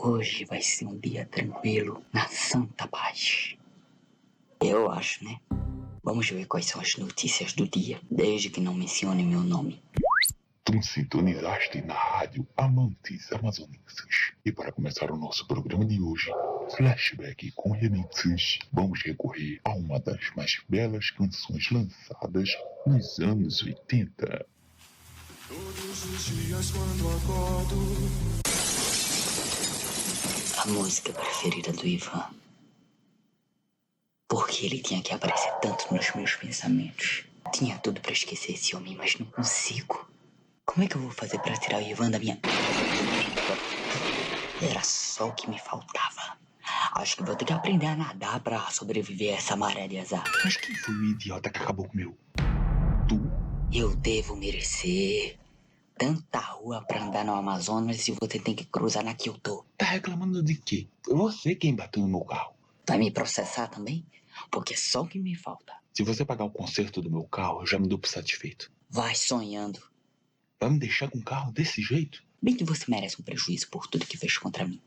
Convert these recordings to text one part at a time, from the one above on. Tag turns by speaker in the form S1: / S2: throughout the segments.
S1: Hoje vai ser um dia tranquilo, na santa paz. Eu acho, né? Vamos ver quais são as notícias do dia, desde que não mencione meu nome.
S2: Tu sintonizaste na rádio Amantes Amazonenses. E para começar o nosso programa de hoje, flashback com remixes, vamos recorrer a uma das mais belas canções lançadas nos anos 80.
S3: Todos os dias quando acordo,
S1: A música preferida do Ivan. Por que ele tinha que aparecer tanto nos meus pensamentos? Tinha tudo pra esquecer esse homem, mas não consigo. Como é que eu vou fazer pra tirar o Ivan da minha... Era só o que me faltava. Acho que vou ter que aprender a nadar pra sobreviver a essa maré de azar.
S2: Mas quem foi o idiota que acabou com o meu? Tu?
S1: Eu devo merecer tanta rua pra andar no Amazonas e você tem que cruzar na que eu tô.
S2: Tá reclamando de quê? Foi você quem bateu no meu carro.
S1: Vai me processar também? Porque é só o que me falta.
S2: Se você pagar o conserto do meu carro, eu já me dou por satisfeito.
S1: Vai sonhando.
S2: Vai me deixar com um carro desse jeito?
S1: Bem que você merece um prejuízo por tudo que fez contra mim.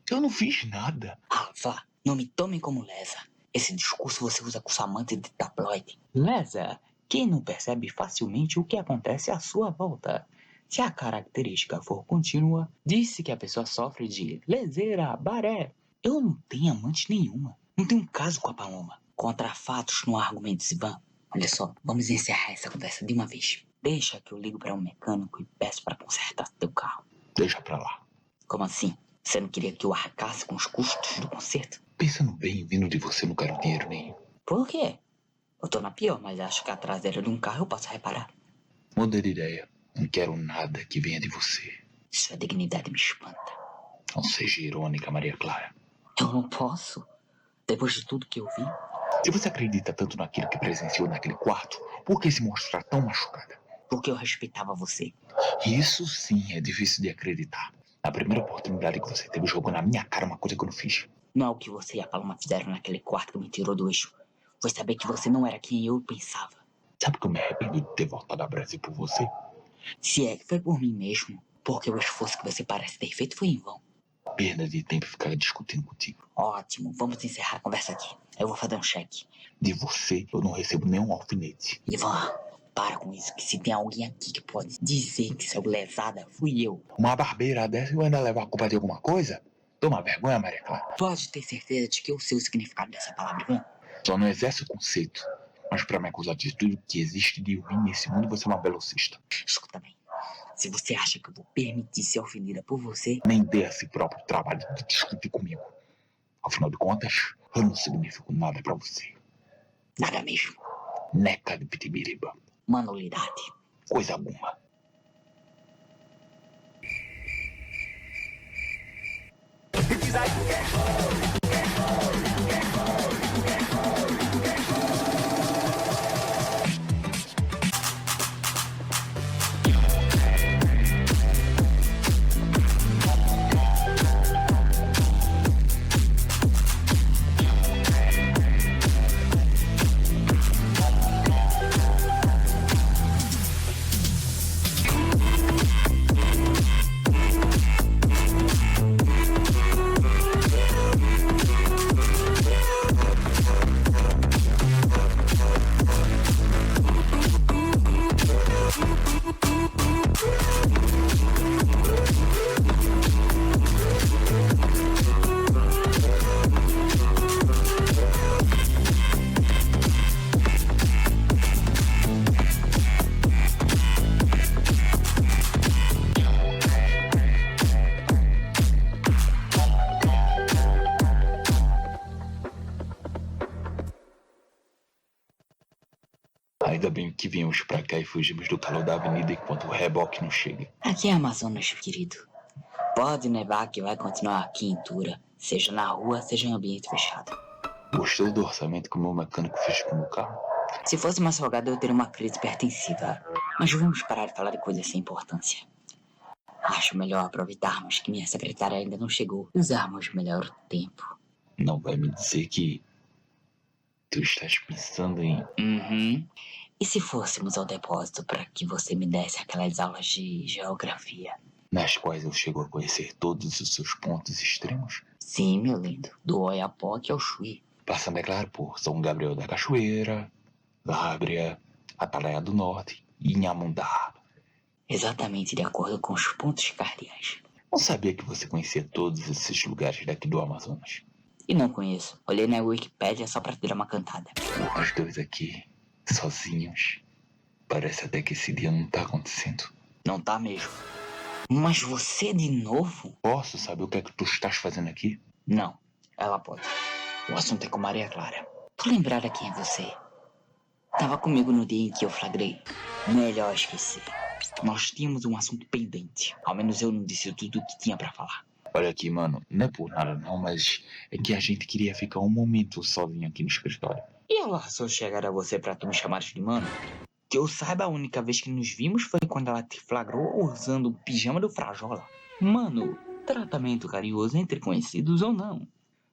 S2: Eu não fiz nada.
S1: Ah, vá. Não me tome como lesa. Esse discurso você usa com sua amante de tabloide.
S4: Lesa, quem não percebe facilmente o que acontece à sua volta? Se a característica for contínua, disse que a pessoa sofre de leseira, baré.
S1: Eu não tenho amante nenhuma. Não tenho um caso com a Paloma. Contra fatos não há argumentos, Ivan. Olha só, vamos encerrar essa conversa de uma vez. Deixa que eu ligo para um mecânico e peço para consertar teu carro.
S2: Deixa pra lá.
S1: Como assim? Você não queria que eu arcasse com os custos do conserto?
S2: Pensando bem, vindo de você não quero dinheiro nenhum.
S1: Por quê? Eu tô na pior, mas acho que a traseira de um carro eu posso reparar.
S2: Muda de ideia. Não quero nada que venha de você.
S1: Sua dignidade me espanta.
S2: Não seja irônica, Maria Clara.
S1: Eu não posso. Depois de tudo que eu vi.
S2: Se você acredita tanto naquilo que presenciou naquele quarto, por que se mostrar tão machucada?
S1: Porque eu respeitava você.
S2: Isso sim é difícil de acreditar. Na primeira oportunidade que você teve, jogou na minha cara uma coisa que eu não fiz.
S1: Não é o que você e a Paloma fizeram naquele quarto que me tirou do eixo. Foi saber que você não era quem eu pensava.
S2: Sabe que eu me arrependo de ter voltado ao Brasil por você?
S1: Se é que foi por mim mesmo, porque o esforço que você parece ter feito foi em vão.
S2: Perda de tempo ficar discutindo contigo.
S1: Ótimo, vamos encerrar a conversa aqui. Eu vou fazer um cheque.
S2: De você, eu não recebo nenhum alfinete.
S1: Ivan, para com isso, que se tem alguém aqui que pode dizer que seu lesada fui eu.
S2: Uma barbeira dessa eu ainda levar a culpa de alguma coisa? Toma vergonha, Maria Clara.
S1: Pode ter certeza de que eu sei o significado dessa palavra, Ivan.
S2: Só não exerce o conceito. Mas pra me acusar de tudo que existe de ruim nesse mundo, você é uma velocista.
S1: Escuta bem. Se você acha que eu vou permitir ser ofendida por você...
S2: Nem dê a si próprio o trabalho de discutir comigo. Afinal de contas, eu não significo nada pra você.
S1: Nada mesmo.
S2: Neca de pitibiriba.
S1: Uma nulidade.
S2: Coisa alguma. Ainda bem que viemos pra cá e fugimos do calor da avenida enquanto o reboque não chega.
S1: Aqui é Amazonas, querido. Pode nevar que vai continuar a quintura. Seja na rua, seja em ambiente fechado.
S2: Gostou do orçamento que o meu mecânico fez com o meu carro?
S1: Se fosse mais salgado, eu teria uma crise hipertensiva. Mas vamos parar de falar de coisas sem importância. Acho melhor aproveitarmos que minha secretária ainda não chegou e usarmos melhor o tempo.
S2: Não vai me dizer que tu estás pensando em...
S1: Uhum. E se fôssemos ao depósito para que você me desse aquelas aulas de geografia?
S2: nas quais eu chego a conhecer todos os seus pontos extremos,
S1: Sim, meu lindo. Do Oiapoque ao Chuí.
S2: passando, é claro, por São Gabriel da Cachoeira, Lábrea, Atalaia do Norte e Inhamundá.
S1: Exatamente de acordo com os pontos cardeais.
S2: Não sabia que você conhecia todos esses lugares daqui do Amazonas.
S1: E não conheço. Olhei na Wikipédia só pra te dar uma cantada.
S2: Nós dois aqui, sozinhos. Parece até que esse dia não tá acontecendo.
S1: Não tá mesmo. Mas você de novo?
S2: Posso saber o que é que tu estás fazendo aqui?
S1: Não. Ela pode. O assunto é com Maria Clara. Tô lembrada quem é você. Tava comigo no dia em que eu flagrei. Melhor esquecer. Nós tínhamos um assunto pendente. Ao menos eu não disse tudo o que tinha pra falar.
S2: Olha aqui, mano, não é por nada não, mas é que a gente queria ficar um momento sozinho aqui no escritório.
S1: E ela só chegar a você pra tu me chamar de mano? Que eu saiba, a única vez que nos vimos foi quando ela te flagrou usando o pijama do Frajola. Mano, tratamento carinhoso entre conhecidos ou não.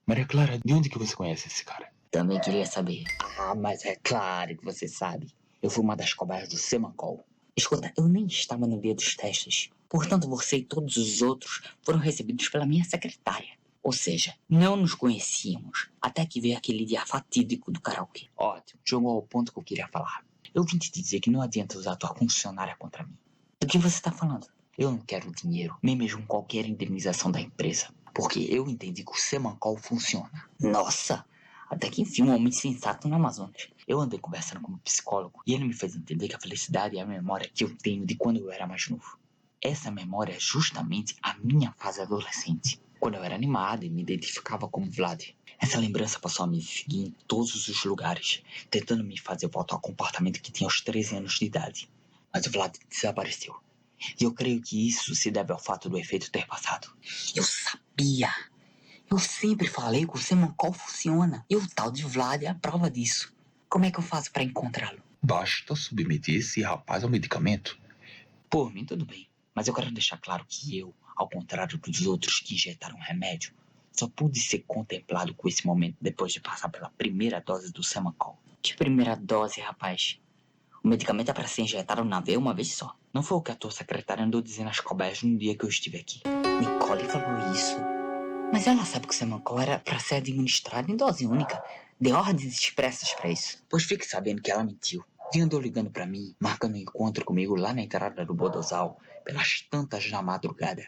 S2: Maria Clara, de onde que você conhece esse cara?
S1: Também queria saber. Ah, mas é claro que você sabe. Eu fui uma das cobaias do Semancol. Escuta, eu nem estava no dia dos testes. Portanto, você e todos os outros foram recebidos pela minha secretária. Ou seja, não nos conhecíamos. Até que veio aquele dia fatídico do karaokê. Ótimo, chegou ao ponto que eu queria falar. Eu vim te dizer que não adianta usar tua funcionária contra mim. Do que você tá falando? Eu não quero dinheiro, nem mesmo qualquer indenização da empresa. Porque eu entendi que o Semancol funciona. Nossa! Até que enfim, um homem sensato no Amazonas. Eu andei conversando com um psicólogo e ele me fez entender que a felicidade é a memória que eu tenho de quando eu era mais novo. Essa memória é justamente a minha fase adolescente, quando eu era animado e me identificava como Vlad. Essa lembrança passou a me seguir em todos os lugares, tentando me fazer voltar ao comportamento que tinha aos 13 anos de idade. Mas o Vlad desapareceu. E eu creio que isso se deve ao fato do efeito ter passado. Eu sabia! Eu sempre falei que o Semancol funciona. E o tal de Vlad é a prova disso. Como é que eu faço pra encontrá-lo?
S2: Basta submeter esse rapaz ao medicamento.
S1: Por mim, tudo bem. Mas eu quero deixar claro que eu, ao contrário dos outros que injetaram remédio, só pude ser contemplado com esse momento depois de passar pela primeira dose do Semancol. Que primeira dose, rapaz? O medicamento é para ser injetado na veia uma vez só. Não foi o que a tua secretária andou dizendo às cobaias no dia que eu estive aqui. Nicole falou isso. Mas ela sabe que o Semancol era para ser administrado em dose única. Deu ordens expressas para isso. Pois fique sabendo que ela mentiu. E andou ligando para mim, marcando um encontro comigo lá na entrada do Bodozal, pelas tantas da madrugada.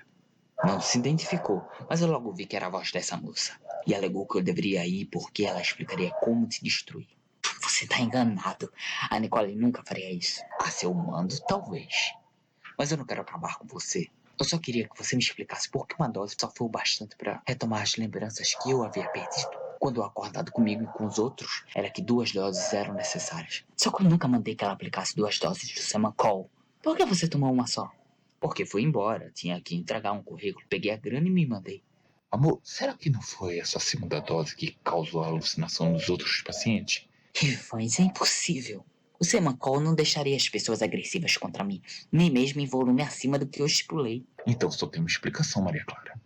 S1: Não se identificou, mas eu logo vi que era a voz dessa moça. E alegou que eu deveria ir porque ela explicaria como te destruir. Você tá enganado. A Nicole nunca faria isso. A seu mando, talvez. Mas eu não quero acabar com você. Eu só queria que você me explicasse por que uma dose só foi o bastante para retomar as lembranças que eu havia perdido. Quando eu acordado comigo e com os outros, era que 2 doses eram necessárias. Só que eu nunca mandei que ela aplicasse 2 doses do Semancol. Por que você tomou uma só? Porque fui embora, tinha que entregar um currículo, peguei a grana e me mandei.
S2: Amor, será que não foi essa segunda dose que causou a alucinação dos outros pacientes?
S1: Ivan, isso é impossível. O Semancol não deixaria as pessoas agressivas contra mim, nem mesmo em volume acima do que eu estipulei.
S2: Então só tem uma explicação, Maria Clara.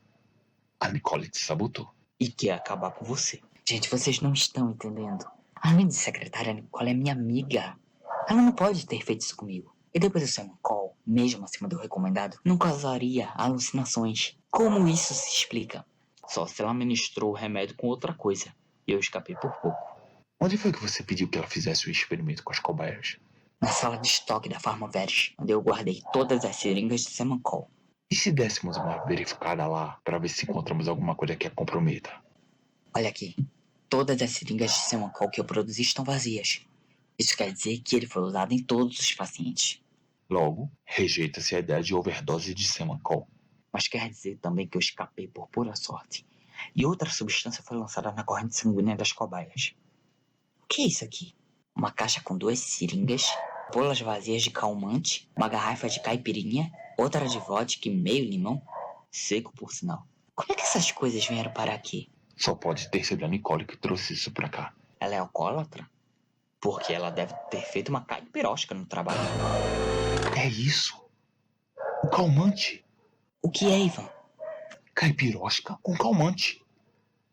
S2: A Nicole te sabotou.
S1: E quer acabar com você. Gente, vocês não estão entendendo. Além de secretária, a Nicole é minha amiga. Ela não pode ter feito isso comigo. E depois o Semancol, mesmo acima do recomendado, não causaria alucinações. Como isso se explica? Só se ela ministrou o remédio com outra coisa. E eu escapei por pouco.
S2: Onde foi que você pediu que ela fizesse o experimento com as cobaias?
S1: Na sala de estoque da Farmaveres, onde eu guardei todas as seringas de Semancol.
S2: E se dessemos uma verificada lá para ver se encontramos alguma coisa que a comprometa?
S1: Olha aqui. Todas as seringas de Semancol que eu produzi estão vazias. Isso quer dizer que ele foi usado em todos os pacientes.
S2: Logo, rejeita-se a ideia de overdose de Semancol.
S1: Mas quer dizer também que eu escapei por pura sorte. E outra substância foi lançada na corrente sanguínea das cobaias. O que é isso aqui? Uma caixa com 2 seringas, bolas vazias de calmante, uma garrafa de caipirinha, outra de vodka e meio limão. Seco, por sinal. Como é que essas coisas vieram parar aqui?
S2: Só pode ter sido a Nicole que trouxe isso pra cá.
S1: Ela é alcoólatra? Porque ela deve ter feito uma caipirosca no trabalho.
S2: É isso! O calmante!
S1: O que é, Ivan?
S2: Caipirosca com calmante.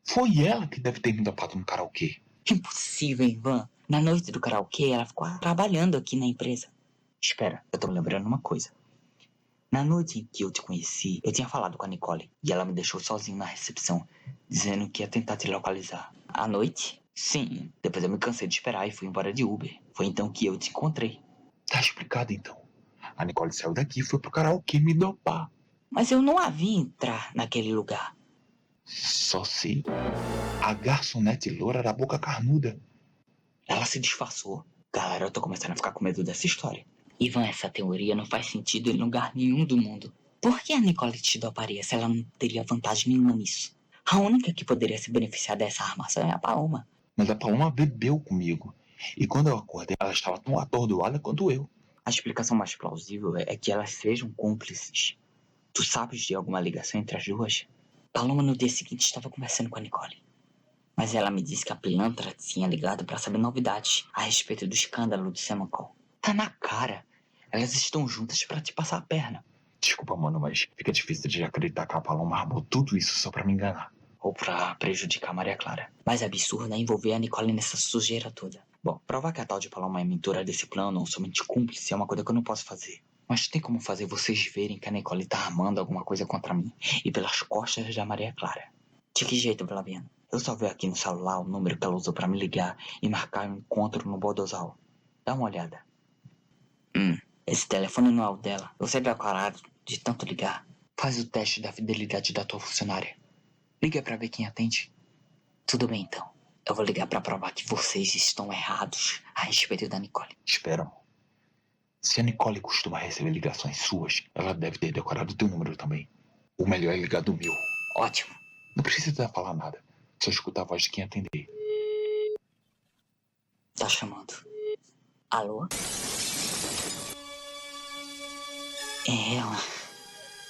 S2: Foi ela que deve ter me dopado no karaokê.
S1: Impossível, Ivan. Na noite do karaokê, ela ficou trabalhando aqui na empresa. Espera, eu tô me lembrando uma coisa.
S4: Na noite em que eu te conheci, eu tinha falado com a Nicole e ela me deixou sozinho na recepção, dizendo que ia tentar te localizar.
S1: À noite?
S4: Sim, depois eu me cansei de esperar e fui embora de Uber. Foi então que eu te encontrei.
S2: Tá explicado então. A Nicole saiu daqui e foi pro karaokê me dopar.
S1: Mas eu não a vi entrar naquele lugar.
S2: Só sei. A garçonete loura da boca carnuda.
S4: Ela se disfarçou. Galera, eu tô começando a ficar com medo dessa história.
S1: Ivan, essa teoria não faz sentido em lugar nenhum do mundo. Por que a Nicole te doparia se ela não teria vantagem nenhuma nisso? A única que poderia se beneficiar dessa armação é a Paloma.
S2: Mas a Paloma bebeu comigo. E quando eu acordei, ela estava tão atordoada quanto eu.
S4: A explicação mais plausível é que elas sejam cúmplices. Tu sabes de alguma ligação entre as duas?
S1: Paloma no dia seguinte estava conversando com a Nicole. Mas ela me disse que a pilantra tinha ligado para saber novidades a respeito do escândalo do Semacol.
S4: Tá na cara. Elas estão juntas pra te passar a perna.
S2: Desculpa, mano, mas fica difícil de acreditar que a Paloma armou tudo isso só pra me enganar.
S4: Ou pra prejudicar a Maria Clara.
S1: Mais absurdo é envolver a Nicole nessa sujeira toda.
S4: Bom, provar que a tal de Paloma é mentora desse plano ou somente cúmplice é uma coisa que eu não posso fazer. Mas tem como fazer vocês verem que a Nicole tá armando alguma coisa contra mim e pelas costas da Maria Clara.
S1: De que jeito, Flaviano?
S4: Eu só vi aqui no celular o número que ela usou pra me ligar e marcar um encontro no Bodozal. Dá uma olhada.
S1: Esse telefone não é o dela. Eu sempre aclarado de tanto ligar.
S4: Faz o teste da fidelidade da tua funcionária. Liga pra ver quem atende.
S1: Tudo bem, então. Eu vou ligar pra provar que vocês estão errados a respeito da Nicole.
S2: Espera, amor. Se a Nicole costuma receber ligações suas, ela deve ter decorado teu número também. O melhor é ligar do meu.
S1: Ótimo.
S2: Não precisa falar nada. Só escutar a voz de quem atender.
S1: Tá chamando. Alô? É ela.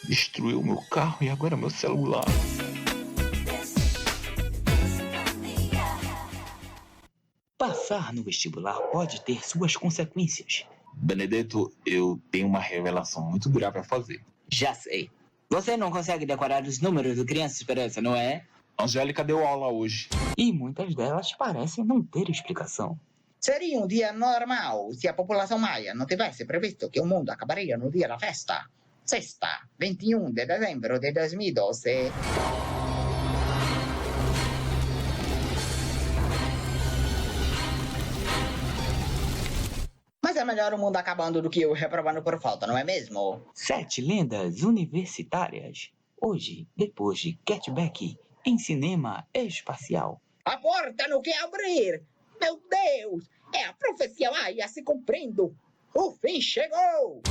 S2: Destruiu meu carro e agora meu celular.
S4: Passar no vestibular pode ter suas consequências.
S2: Benedetto, eu tenho uma revelação muito grave a fazer.
S1: Já sei. Você não consegue decorar os números do Criança Esperança, não é?
S2: Angélica deu aula hoje.
S4: E muitas delas parecem não ter explicação.
S5: Seria um dia normal se a população maia não tivesse previsto que o mundo acabaria no dia da festa. Sexta, 21 de dezembro de 2012. Mas é melhor o mundo acabando do que eu reprovando por falta, não é mesmo?
S4: 7 lendas universitárias. Hoje, depois de Get Back, em cinema espacial.
S5: A porta não quer abrir! Meu Deus! É a profecia maia se cumprindo! O fim chegou!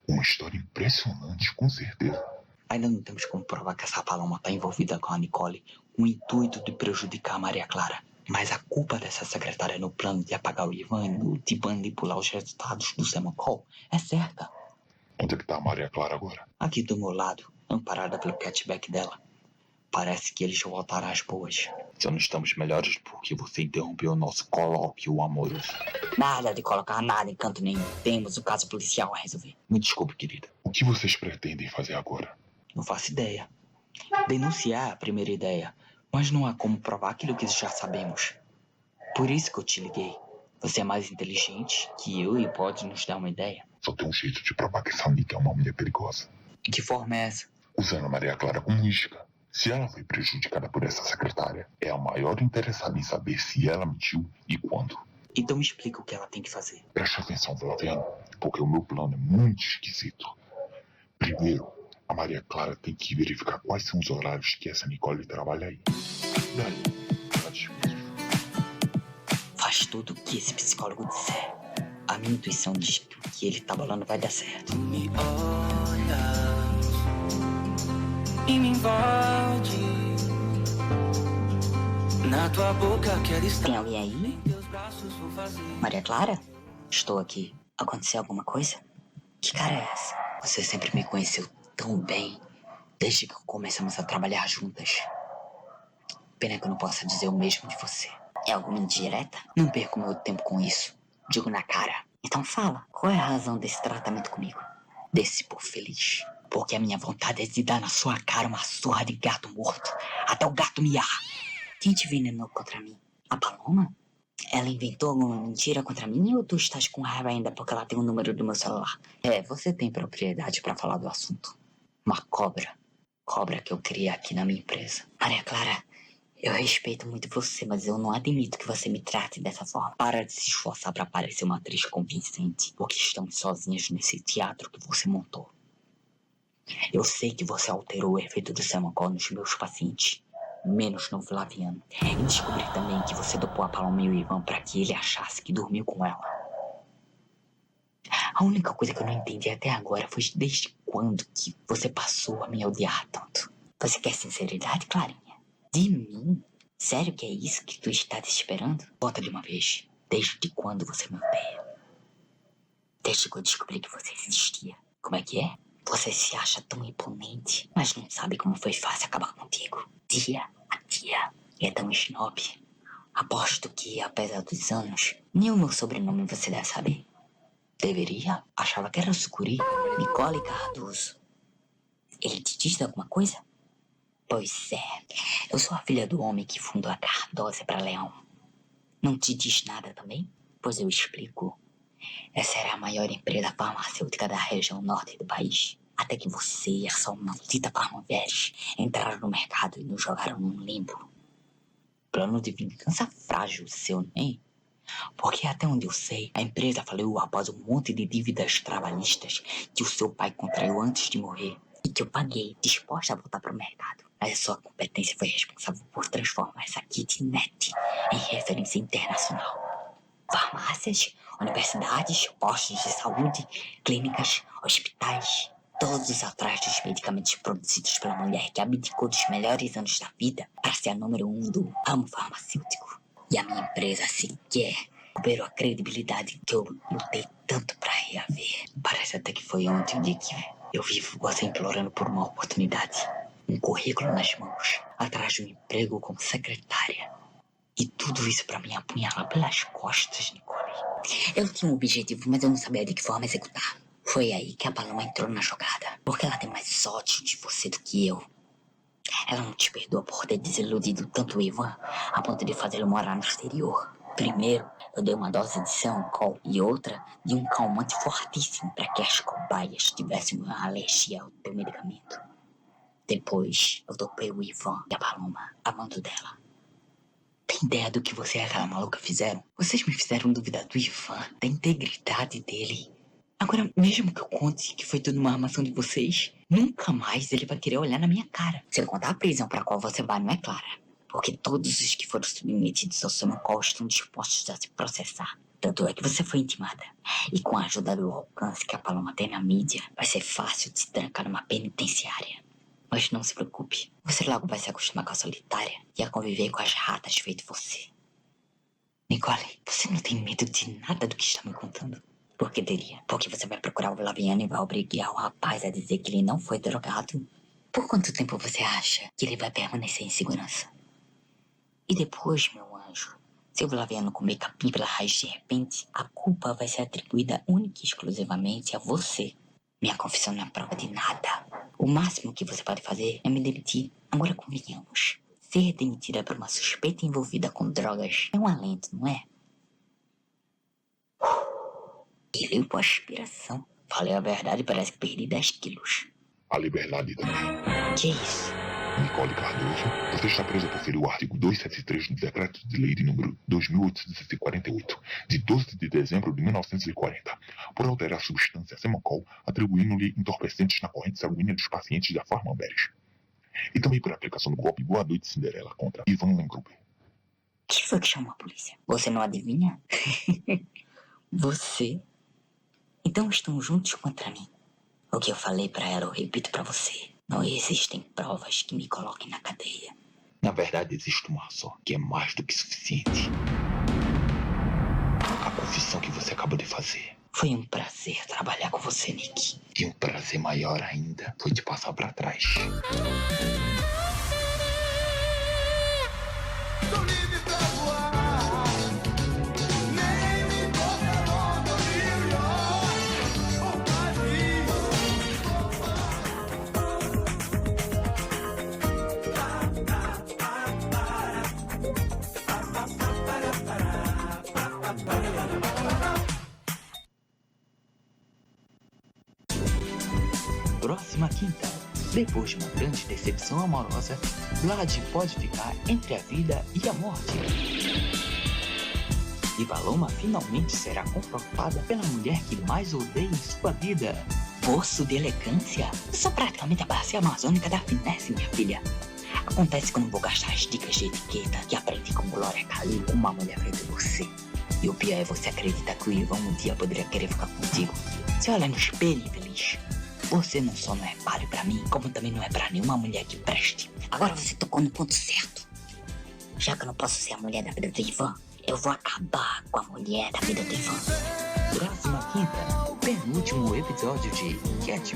S2: Uma história impressionante, com certeza.
S4: Ainda não temos como provar que essa Paloma está envolvida com a Nicole com o intuito de prejudicar a Maria Clara. Mas a culpa dessa secretária no plano de apagar o Ivan e no de manipular os resultados do Semacol é certa.
S2: Onde é que tá a Maria Clara agora?
S4: Aqui do meu lado, amparada pelo catback dela. Parece que eles voltaram às boas.
S2: Já não estamos melhores porque você interrompeu o nosso colóquio amoroso.
S1: Nada de colocar nada em canto nenhum. Temos o caso policial a resolver.
S2: Me desculpe, querida. O que vocês pretendem fazer agora?
S4: Não faço ideia. Denunciar é a primeira ideia, mas não há como provar aquilo que já sabemos. Por isso que eu te liguei. Você é mais inteligente que eu e pode nos dar uma ideia.
S2: Só tem um jeito de provar que essa amiga é uma mulher perigosa.
S4: E que forma é essa?
S2: Usando a Maria Clara como isca. Se ela foi prejudicada por essa secretária, é a maior interessada em saber se ela mentiu e quando.
S4: Então me explica o que ela tem que fazer.
S2: Preste atenção, Flaviano, porque o meu plano é muito esquisito. Primeiro, a Maria Clara tem que verificar quais são os horários que essa Nicole trabalha aí. Daí, ela despeja.
S1: Faz tudo o que esse psicólogo disser. A minha intuição diz que o que ele tá bolando vai dar certo.
S6: Me olha e me invade. Na tua boca quero estar.
S1: Tem alguém aí?
S6: Em teus braços vou fazer.
S1: Maria Clara? Estou aqui. Aconteceu alguma coisa? Que cara é essa?
S4: Você sempre me conheceu tão bem, desde que começamos a trabalhar juntas. Pena que eu não possa dizer o mesmo de você.
S1: É alguma indireta?
S4: Não perco meu tempo com isso. Digo na cara.
S1: Então fala, qual é a razão desse tratamento comigo?
S4: Desse por feliz. Porque a minha vontade é de dar na sua cara uma surra de gato morto. Até o gato miar.
S1: Quem te envenenou contra mim? A Paloma? Ela inventou alguma mentira contra mim ou tu estás com raiva ainda porque ela tem o número do meu celular? Você tem propriedade pra falar do assunto. Uma cobra. Cobra que eu criei aqui na minha empresa. Maria Clara, eu respeito muito você, mas eu não admito que você me trate dessa forma. Para de se esforçar pra parecer uma atriz convincente, porque estamos sozinhas nesse teatro que você montou. Eu sei que você alterou o efeito do Semacol nos meus pacientes, menos no Flaviano. E descobri também que você dopou a Paloma e o Ivan pra que ele achasse que dormiu com ela. A única coisa que eu não entendi até agora foi desde quando que você passou a me odiar tanto. Você quer sinceridade, Clarinha? De mim? Sério que é isso que tu está esperando? Conta de uma vez. Desde quando você me odeia? Desde que eu descobri que você existia. Como é que é? Você se acha tão imponente, mas não sabe como foi fácil acabar contigo. Dia a dia. E é tão snob. Aposto que, apesar dos anos, nem o meu sobrenome você deve saber. Deveria? Achava que era Sucuri. Nicole Cardoso. Ele te disse alguma coisa? Pois é. Eu sou a filha do homem que fundou a Cardoso pra Leão. Não te diz nada também? Pois eu explico. Essa era a maior empresa farmacêutica da região norte do país. Até que você e a sua maldita Parmanveres entraram no mercado e nos jogaram num limbo. Plano de vingança frágil seu, hein? Porque até onde eu sei, a empresa faliu após um monte de dívidas trabalhistas que o seu pai contraiu antes de morrer. E que eu paguei, disposta a voltar para o mercado. Mas a sua competência foi responsável por transformar essa kitnet em referência internacional. Farmácias, universidades, postos de saúde, clínicas, hospitais, todos atrás dos medicamentos produzidos pela mulher que abdicou dos melhores anos da vida para ser a número 1 do ramo farmacêutico. E a minha empresa sequer recuperou a credibilidade que eu lutei tanto para reaver. Parece até que foi ontem o dia que eu vi você implorando por uma oportunidade. Um currículo nas mãos, atrás de um emprego como secretária. E tudo isso pra me apunhalar pelas costas, Nicole. Eu tinha um objetivo, mas eu não sabia de que forma executar. Foi aí que a Paloma entrou na jogada. Porque ela tem mais ódio de você do que eu. Ela não te perdoa por ter desiludido tanto o Ivan a ponto de fazê-lo morar no exterior. Primeiro, eu dei uma dose de Semacol e outra de um calmante fortíssimo para que as cobaias tivessem uma alergia ao teu medicamento. Depois, eu dopei o Ivan e a Paloma, amando dela. Tem ideia do que você e aquela maluca fizeram? Vocês me fizeram duvidar do Ivan, da integridade dele. Agora, mesmo que eu conte que foi tudo uma armação de vocês, nunca mais ele vai querer olhar na minha cara. Sem contar a prisão pra qual você vai, não é, Clara? Porque todos os que foram submetidos ao Semacol estão dispostos a se processar. Tanto é que você foi intimada. E com a ajuda do alcance que a Paloma tem na mídia, vai ser fácil de se trancar numa penitenciária. Mas não se preocupe, você logo vai se acostumar com a solitária e a conviver com as ratas feito você. Nicole, você não tem medo de nada do que está me contando? Por que teria? Porque você vai procurar o Flaviano e vai obrigar o rapaz a dizer que ele não foi drogado? Por quanto tempo você acha que ele vai permanecer em segurança? E depois, meu anjo, se o Flaviano comer capim pela raiz de repente, a culpa vai ser atribuída única e exclusivamente a você. Minha confissão não é prova de nada. O máximo que você pode fazer é me demitir. Agora convenhamos. Ser demitida por uma suspeita envolvida com drogas é um alento, não é? E limpo a aspiração. Falei a verdade, parece que perdi 10 quilos.
S2: A liberdade também.
S1: Que isso?
S2: Nicole Cardoso, você está presa por ferir o artigo 273 do Decreto de Lei de número 2848, de 12 de dezembro de 1940, por alterar a substância Semacol, atribuindo-lhe entorpecentes na corrente sanguínea dos pacientes da Farmanveres. E também por aplicação do golpe Boa Noite Cinderela contra Ivan Lengruber.
S1: Quem foi que chamou a polícia? Você não adivinha? Você? Então estão juntos contra mim. O que eu falei pra ela eu repito pra você. Não existem provas que me coloquem na cadeia.
S2: Na verdade, existe uma só, que é mais do que suficiente. A confissão que você acabou de fazer.
S1: Foi um prazer trabalhar com você, Nick.
S2: E um prazer maior ainda foi te passar pra trás.
S3: Tô livre pra voar. Nem me importa London, New York ou Paris.
S4: Próxima quinta. Depois de uma grande decepção amorosa, Vlad pode ficar entre a vida e a morte. E Paloma finalmente será confrontada pela mulher que mais odeia em sua vida.
S1: Poço de elegância? Eu sou praticamente a bacia amazônica da finesse, minha filha. Acontece que eu não vou gastar as dicas de etiqueta que aprendi com Glória Calil com uma mulher feita você. E o pior é você acreditar que o Ivan um dia poderia querer ficar contigo. Você olha no espelho, infeliz. Você não só não é páreo pra mim, como também não é pra nenhuma mulher que preste. Agora você tocou no ponto certo. Já que eu não posso ser a mulher da vida do Ivan, eu vou acabar com a mulher da vida do Ivan.
S4: Próxima quinta, penúltimo episódio de Cat